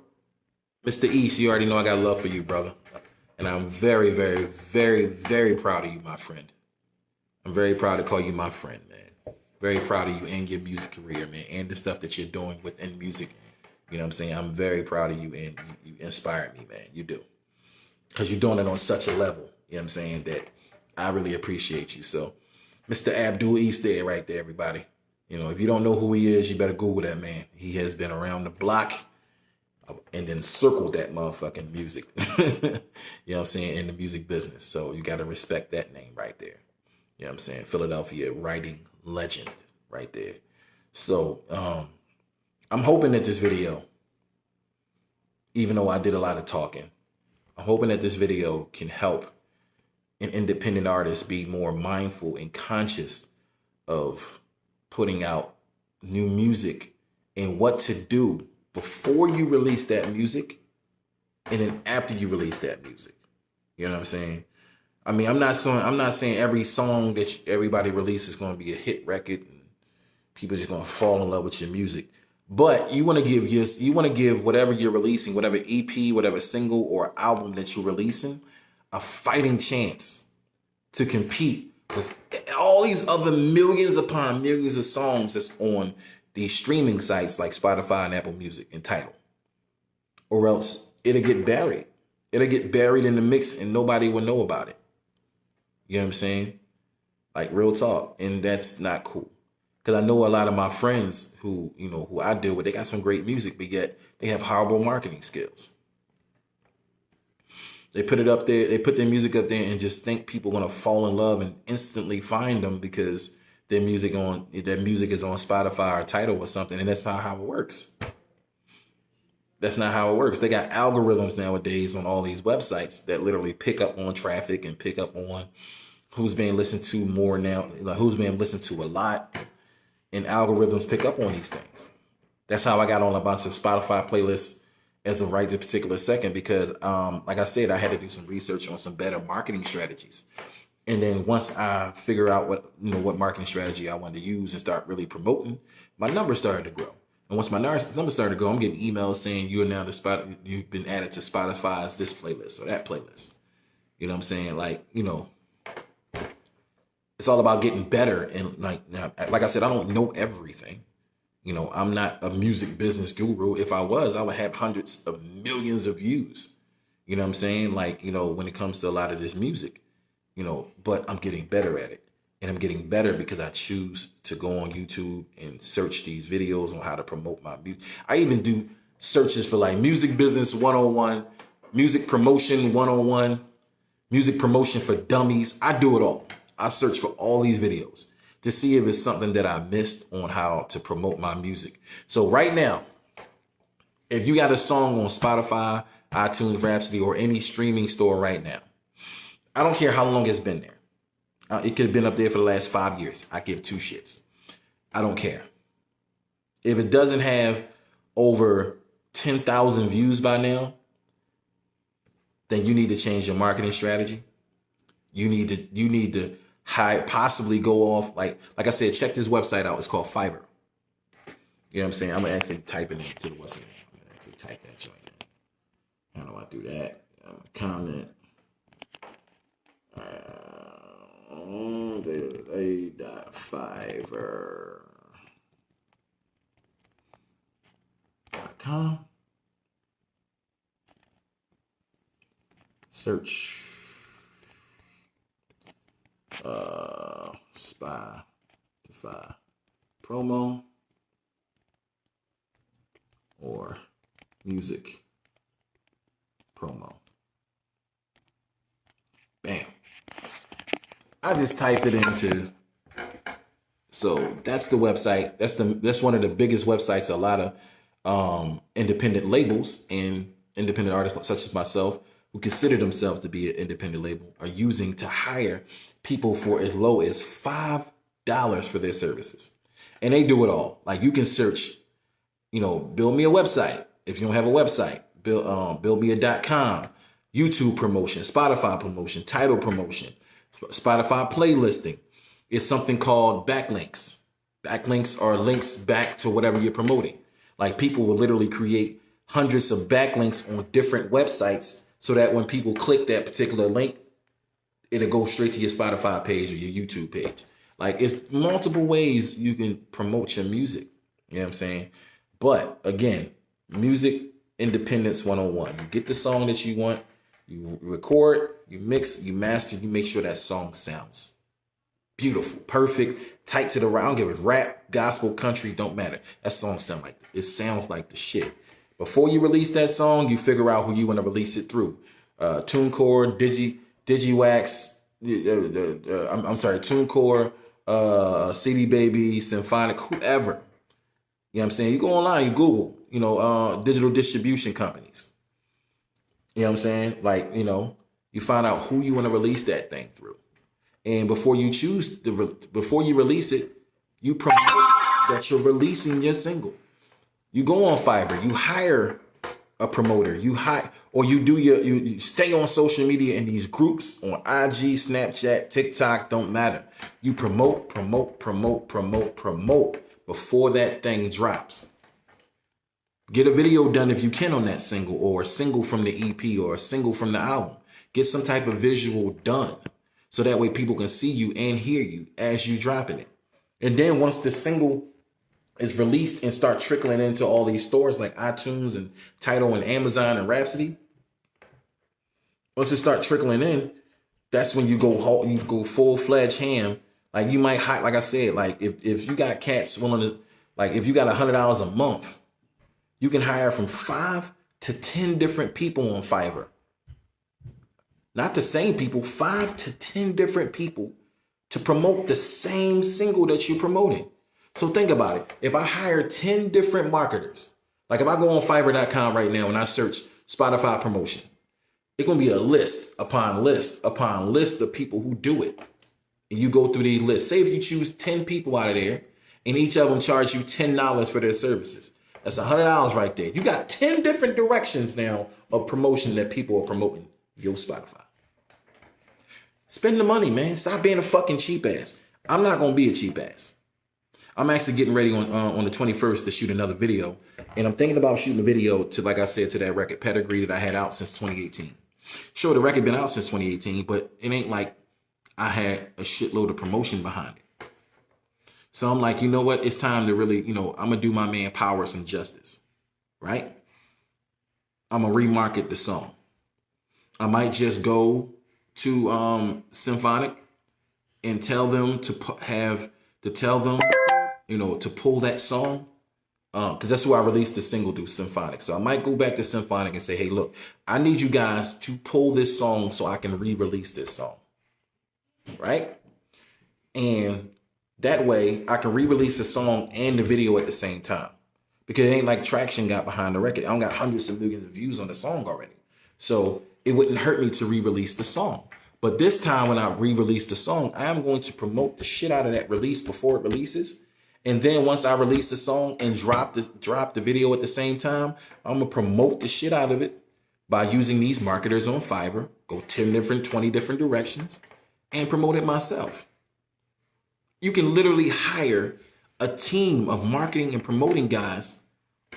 Mr. East, you already know I got love for you, brother. And I'm very, very, very, very proud of you, my friend. I'm very proud to call you my friend, man. Very proud of you and your music career, man, and the stuff that you're doing within music. You know what I'm saying? I'm very proud of you, and you inspire me, man. You do. Because you're doing it on such a level, you know what I'm saying, that I really appreciate you. So, Mr. Abdul East there, right there, everybody. You know, if you don't know who he is, you better Google that man. He has been around the block and then circled that motherfucking music. You know what I'm saying? In the music business. So you got to respect that name right there. You know what I'm saying? Philadelphia writing legend right there. So I'm hoping that this video, even though I did a lot of talking, I'm hoping that this video can help an independent artist be more mindful and conscious of putting out new music and what to do before you release that music and then after you release that music. You know what I'm saying? I mean, I'm not saying every song that everybody releases is going to be a hit record and people just going to fall in love with your music. But you want to give whatever you're releasing, whatever EP, whatever single or album that you're releasing, a fighting chance to compete with all these other millions upon millions of songs that's on these streaming sites like Spotify and Apple Music and Tidal. Or else it'll get buried. It'll get buried in the mix and nobody will know about it. You know what I'm saying? Like real talk. And that's not cool. Because I know a lot of my friends who I deal with, they got some great music, but yet they have horrible marketing skills. They put it up there, they put their music up there and just think people are going to fall in love and instantly find them because their music is on Spotify or Tidal or something. And that's not how it works. That's not how it works. They got algorithms nowadays on all these websites that literally pick up on traffic and pick up on who's being listened to more now, like who's being listened to a lot. And algorithms pick up on these things. That's how I got on a bunch of Spotify playlists as of right this particular second, because like I said, I had to do some research on some better marketing strategies. And then once I figure out what marketing strategy I wanted to use and start really promoting, my numbers started to grow. And once my numbers started to grow, I'm getting emails saying you've been added to Spotify's this playlist or that playlist. You know what I'm saying? Like, it's all about getting better. And like I said, I don't know everything. I'm not a music business guru. If I was, I would have hundreds of millions of views. You know what I'm saying? Like, when it comes to a lot of this music, but I'm getting better at it. And I'm getting better because I choose to go on YouTube and search these videos on how to promote my music. I even do searches for like music business 101, music promotion 101, music promotion for dummies. I do it all. I search for all these videos to see if it's something that I missed on how to promote my music. So right now, if you got a song on Spotify, iTunes, Rhapsody, or any streaming store right now, I don't care how long it's been there. It could have been up there for the last 5 years. I give two shits. I don't care. If it doesn't have over 10,000 views by now, then you need to change your marketing strategy. You need to possibly go off. Like I said, check this website out. It's called Fiverr. You know what I'm saying? I'm going to actually type it into the what's it. I'm going to actually type that joint in. How do I do that? I'm going to comment. Fiverr.com. Search Spotify promo or music promo. Bam. I just typed it into, so that's the website. That's one of the biggest websites a lot of independent labels and independent artists such as myself who consider themselves to be an independent label are using to hire people for as low as $5 for their services. And they do it all. Like you can search, build me a website. If you don't have a website, build me a .com, YouTube promotion, Spotify promotion, Tidal promotion, Spotify playlisting. It's something called backlinks. Backlinks are links back to whatever you're promoting. Like people will literally create hundreds of backlinks on different websites so that when people click that particular link, it'll go straight to your Spotify page or your YouTube page. Like, it's multiple ways you can promote your music. You know what I'm saying? But again, music independence 101. You get the song that you want, you record, you mix, you master, you make sure that song sounds beautiful, perfect, tight to the round. I don't give a rap, gospel, country, don't matter. That song sounds like the shit. Before you release that song, you figure out who you want to release it through. TuneCore, DigiWax, TuneCore, CD Baby, Symphonic, whoever. You know what I'm saying? You go online, you Google, digital distribution companies. You know what I'm saying? Like, you find out who you want to release that thing through. And before you release it, you promote that you're releasing your single. You go on Fiverr, you hire a promoter, you stay on social media in these groups on IG, Snapchat, TikTok, don't matter. You promote before that thing drops. Get a video done if you can on that single, or a single from the EP, or a single from the album. Get some type of visual done, so that way people can see you and hear you as you dropping it. And then once the single is released and start trickling into all these stores like iTunes and Tidal and Amazon and Rhapsody, once it start trickling in, that's when you go full-fledged ham. Like, you might hire, like I said, like if you got cats willing to, like if you got $100 a month, you can hire from 5 to 10 different people on Fiverr. Not the same people, 5 to 10 different people to promote the same single that you're promoting. So think about it. If I hire 10 different marketers, like if I go on Fiverr.com right now and I search Spotify promotion, it's going to be a list upon list upon list of people who do it. And you go through these lists. Say if you choose 10 people out of there and each of them charge you $10 for their services. That's $100 right there. You got 10 different directions now of promotion that people are promoting your Spotify. Spend the money, man. Stop being a fucking cheap ass. I'm not going to be a cheap ass. I'm actually getting ready on the 21st to shoot another video. And I'm thinking about shooting a video to, like I said, to that record Pedigree that I had out since 2018. Sure, the record been out since 2018, but it ain't like I had a shitload of promotion behind it. So I'm like, you know what? It's time to really, I'm going to do my man Power some justice, right? I'm going to remarket the song. I might just go to Symphonic and tell them to pull that song, because that's who I released the single through, Symphonic. So I might go back to Symphonic and say, hey, look, I need you guys to pull this song so I can re-release this song, right? And that way I can re-release the song and the video at the same time, because it ain't like traction got behind the record. I don't got hundreds of millions of views on the song already. So it wouldn't hurt me to re-release the song. But this time when I re-release the song, I am going to promote the shit out of that release before it releases. And then once I release the song and drop the video at the same time, I'm going to promote the shit out of it by using these marketers on Fiverr, go 20 different directions, and promote it myself. You can literally hire a team of marketing and promoting guys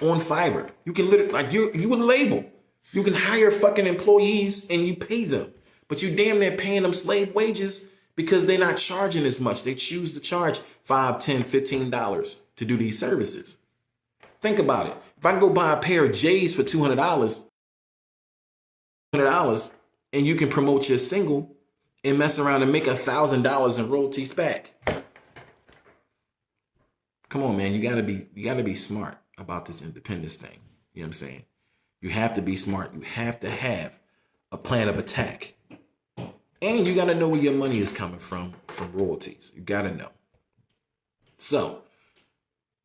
on Fiverr. You can literally, like, you a label. You can hire fucking employees and you pay them. But you damn near paying them slave wages because they're not charging as much. They choose to charge $5, $10, $15 to do these services. Think about it. If I can go buy a pair of J's for $200, and you can promote your single and mess around and make $1,000 in royalties back. Come on, man. You gotta be smart about this independence thing. You know what I'm saying? You have to be smart. You have to have a plan of attack. And you got to know where your money is coming from royalties. You got to know. So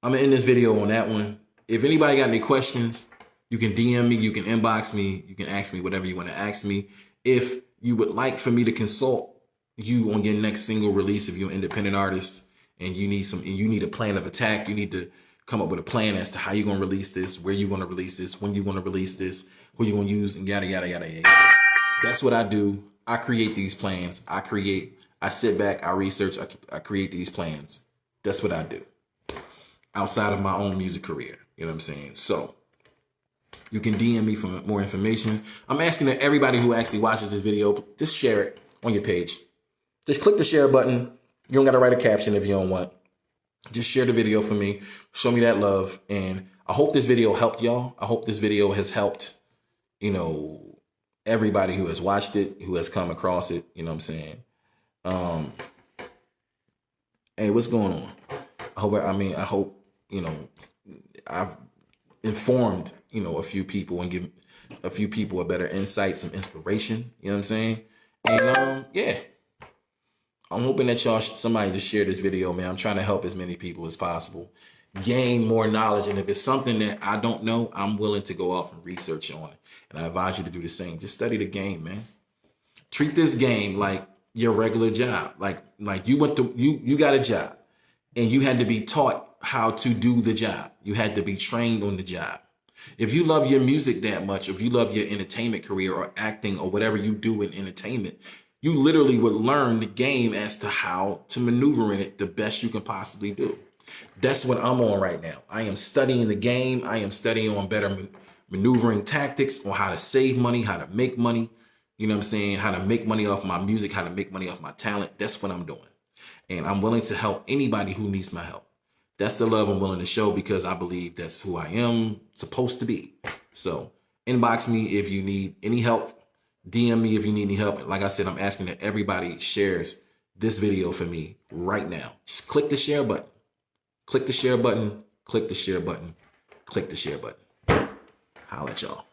I'm going to end this video on that one. If anybody got any questions, you can DM me, you can inbox me, you can ask me whatever you want to ask me. If you would like for me to consult you on your next single release, if you're an independent artist and you need a plan of attack, you need to come up with a plan as to how you're going to release this, where you're going to release this, when you're going to release this, who you're going to use, and yada, yada, yada, yada. That's what I do. I create these plans. I sit back, I research, I create these plans. That's what I do outside of my own music career. You know what I'm saying? So you can DM me for more information. I'm asking that everybody who actually watches this video, just share it on your page. Just click the share button. You don't got to write a caption if you don't want. Just share the video for me. Show me that love. And I hope this video helped y'all. I hope this video has helped, everybody who has watched it, who has come across it. You know what I'm saying? Hey, what's going on? I hope, I've informed, a few people and give a few people a better insight, some inspiration. You know what I'm saying? And yeah. I'm hoping that somebody just share this video, man. I'm trying to help as many people as possible, gain more knowledge. And if it's something that I don't know, I'm willing to go off and research on it. And I advise you to do the same. Just study the game, man. Treat this game like your regular job. Like you you got a job and you had to be taught how to do the job. You had to be trained on the job. If you love your music that much, if you love your entertainment career or acting or whatever you do in entertainment, you literally would learn the game as to how to maneuver in it the best you can possibly do. That's what I'm on right now. I am studying the game. I am studying on better maneuvering tactics, on how to save money, how to make money. You know what I'm saying? How to make money off my music, how to make money off my talent. That's what I'm doing. And I'm willing to help anybody who needs my help. That's the love I'm willing to show because I believe that's who I am supposed to be. So inbox me if you need any help. DM me if you need any help. Like I said, I'm asking that everybody shares this video for me right now. Just click the share button. Click the share button. Click the share button. Click the share button. Holla at y'all.